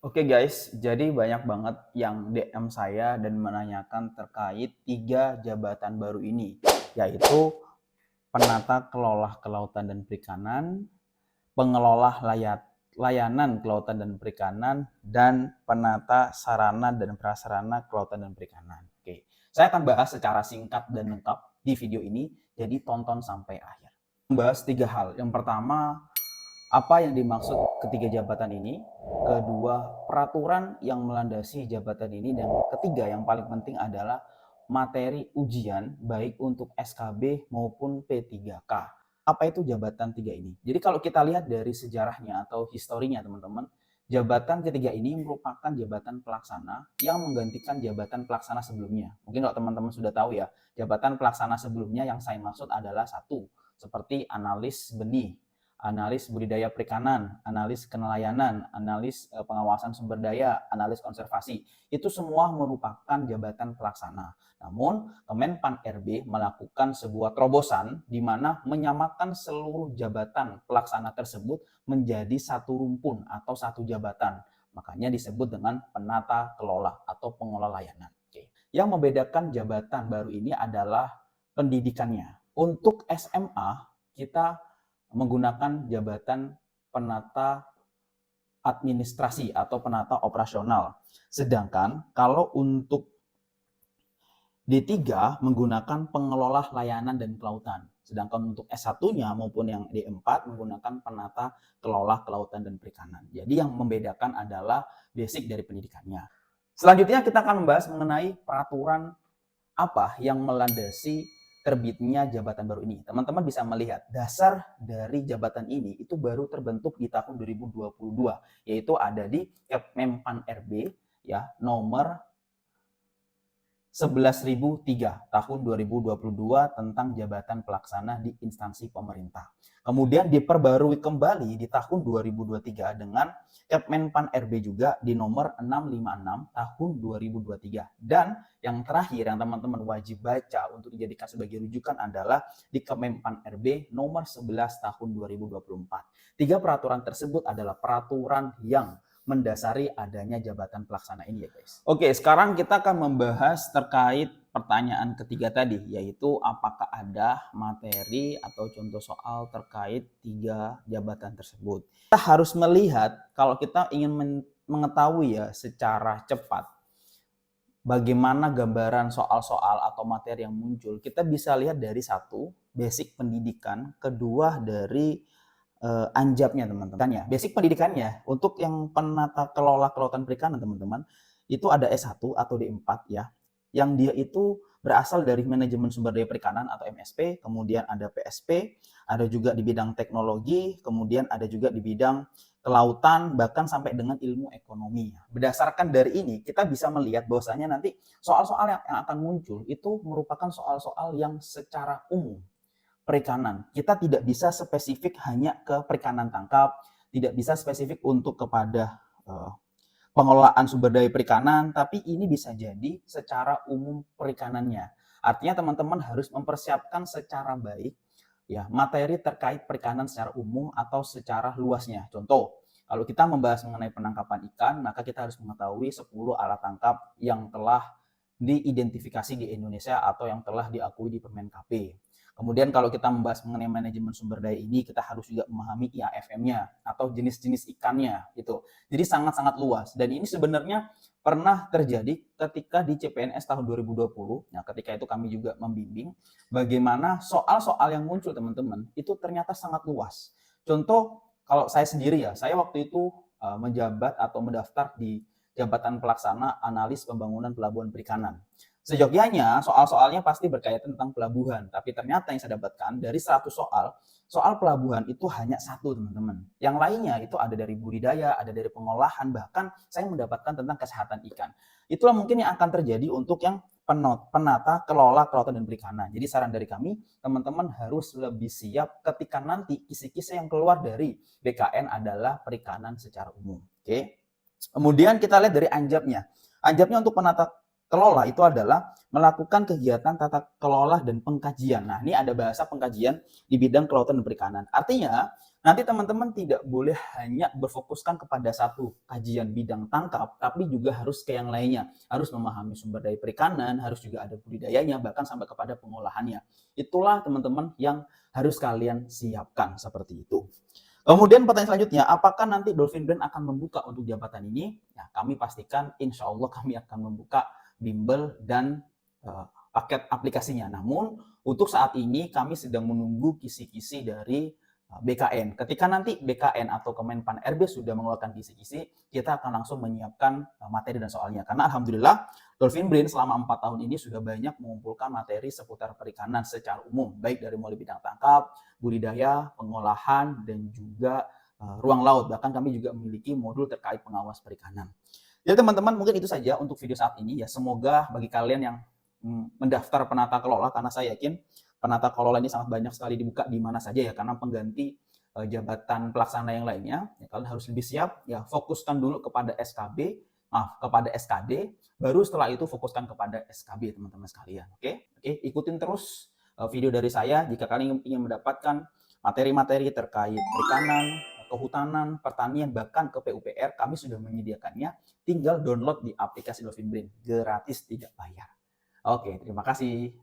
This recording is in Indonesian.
Oke guys, jadi banyak banget yang DM saya dan menanyakan terkait 3 jabatan baru ini, yaitu penata kelola kelautan dan perikanan, pengelola layanan kelautan dan perikanan, dan penata sarana dan prasarana kelautan dan perikanan. Oke, saya akan bahas secara singkat dan lengkap di video ini, jadi tonton sampai akhir. Membahas 3 hal. Yang pertama, apa yang dimaksud ketiga jabatan ini? Kedua, peraturan yang melandasi jabatan ini. Dan ketiga, yang paling penting adalah materi ujian baik untuk SKB maupun P3K. Apa itu jabatan tiga ini? Jadi kalau kita lihat dari sejarahnya atau historinya teman-teman, jabatan ketiga ini merupakan jabatan pelaksana yang menggantikan jabatan pelaksana sebelumnya. Mungkin kalau teman-teman sudah tahu ya, jabatan pelaksana sebelumnya yang saya maksud adalah satu, seperti analis benih, analis budidaya perikanan, analis kenelayanan, analis pengawasan sumber daya, analis konservasi. Itu semua merupakan jabatan pelaksana. Namun, Kemenpan RB melakukan sebuah terobosan di mana menyamakan seluruh jabatan pelaksana tersebut menjadi satu rumpun atau satu jabatan. Makanya disebut dengan penata kelola atau pengelola layanan. Oke. Yang membedakan jabatan baru ini adalah pendidikannya. Untuk SMA, kita menggunakan jabatan penata administrasi atau penata operasional. Sedangkan kalau untuk D3 menggunakan pengelola layanan dan kelautan. Sedangkan untuk S1-nya maupun yang D4 menggunakan penata kelola kelautan dan perikanan. Jadi yang membedakan adalah basic dari pendidikannya. Selanjutnya kita akan membahas mengenai peraturan apa yang melandasi terbitnya jabatan baru ini. Teman-teman bisa melihat dasar dari jabatan ini itu baru terbentuk di tahun 2022, yaitu ada di Kemenpan RB ya, nomor 11.003 tahun 2022 tentang jabatan pelaksana di instansi pemerintah. Kemudian diperbarui kembali di tahun 2023 dengan Kemenpan RB juga di nomor 656 tahun 2023. Dan yang terakhir yang teman-teman wajib baca untuk dijadikan sebagai rujukan adalah di Kemenpan RB nomor 11 tahun 2024. Tiga peraturan tersebut adalah peraturan yang mendasari adanya jabatan pelaksana ini ya guys. Oke, sekarang kita akan membahas terkait pertanyaan ketiga tadi, yaitu apakah ada materi atau contoh soal terkait tiga jabatan tersebut. Kita harus melihat kalau kita ingin mengetahui ya secara cepat bagaimana gambaran soal-soal atau materi yang muncul, kita bisa lihat dari satu, basic pendidikan, kedua dari anjabnya teman-teman ya. Basic pendidikannya untuk yang penata kelola kelautan perikanan teman-teman itu ada S1 atau D4 ya. Yang dia itu berasal dari manajemen sumber daya perikanan atau MSP, kemudian ada PSP, ada juga di bidang teknologi, kemudian ada juga di bidang kelautan, bahkan sampai dengan ilmu ekonomi. Berdasarkan dari ini, kita bisa melihat bahwasanya nanti soal-soal yang akan muncul itu merupakan soal-soal yang secara umum perikanan. Kita tidak bisa spesifik hanya ke perikanan tangkap, tidak bisa spesifik untuk kepada pengelolaan sumber daya perikanan, tapi ini bisa jadi secara umum perikanannya. Artinya teman-teman harus mempersiapkan secara baik ya materi terkait perikanan secara umum atau secara luasnya. Contoh, kalau kita membahas mengenai penangkapan ikan, maka kita harus mengetahui 10 alat tangkap yang telah diidentifikasi di Indonesia atau yang telah diakui di Permen-KP. Kemudian kalau kita membahas mengenai manajemen sumber daya ini, kita harus juga memahami IAFM-nya atau jenis-jenis ikannya gitu. Jadi sangat-sangat luas. Dan ini sebenarnya pernah terjadi ketika di CPNS tahun 2020. Nah, ketika itu kami juga membimbing bagaimana soal-soal yang muncul teman-teman itu ternyata sangat luas. Contoh kalau saya sendiri ya, saya waktu itu menjabat atau mendaftar di jabatan pelaksana analis pembangunan pelabuhan perikanan. Seyogyanya soal-soalnya pasti berkaitan tentang pelabuhan, tapi ternyata yang saya dapatkan dari 100 soal, soal pelabuhan itu hanya satu teman-teman. Yang lainnya itu ada dari budidaya, ada dari pengolahan, bahkan saya mendapatkan tentang kesehatan ikan. Itulah mungkin yang akan terjadi untuk yang penata kelola kelautan dan perikanan. Jadi saran dari kami, teman-teman harus lebih siap ketika nanti kisi-kisi yang keluar dari BKN adalah perikanan secara umum. Oke. Kemudian kita lihat dari anjabnya. Anjabnya untuk penata kelola itu adalah melakukan kegiatan tata kelola dan pengkajian. Nah, ini ada bahasa pengkajian di bidang kelautan dan perikanan. Artinya, nanti teman-teman tidak boleh hanya berfokuskan kepada satu kajian bidang tangkap, tapi juga harus ke yang lainnya. Harus memahami sumber daya perikanan, harus juga ada budidayanya, bahkan sampai kepada pengolahannya. Itulah teman-teman yang harus kalian siapkan seperti itu. Kemudian pertanyaan selanjutnya, apakah nanti Dolphin Brain akan membuka untuk jabatan ini? Nah, kami pastikan insya Allah kami akan membuka bimbel dan paket aplikasinya. Namun untuk saat ini kami sedang menunggu kisi-kisi dari BKN. Ketika nanti BKN atau Kemenpan RB sudah mengeluarkan kisi-kisi, kita akan langsung menyiapkan materi dan soalnya. Karena alhamdulillah Dolphin Brain selama 4 tahun ini sudah banyak mengumpulkan materi seputar perikanan secara umum, baik dari mulai bidang tangkap, budidaya, pengolahan, dan juga ruang laut. Bahkan kami juga memiliki modul terkait pengawas perikanan. Jadi teman-teman, mungkin itu saja untuk video saat ini ya. Semoga bagi kalian yang mendaftar penata kelola, karena saya yakin penata kelola ini sangat banyak sekali dibuka di mana saja ya, karena pengganti jabatan pelaksana yang lainnya, ya, kalian harus lebih siap ya. Fokuskan dulu kepada kepada SKD, baru setelah itu fokuskan kepada SKB teman-teman sekalian. Oke, ikutin terus video dari saya jika kalian ingin mendapatkan materi-materi terkait perikanan, kehutanan, pertanian, bahkan ke PUPR. Kami sudah menyediakannya, tinggal download di aplikasi Dolphin Brain, gratis tidak bayar. Oke, terima kasih.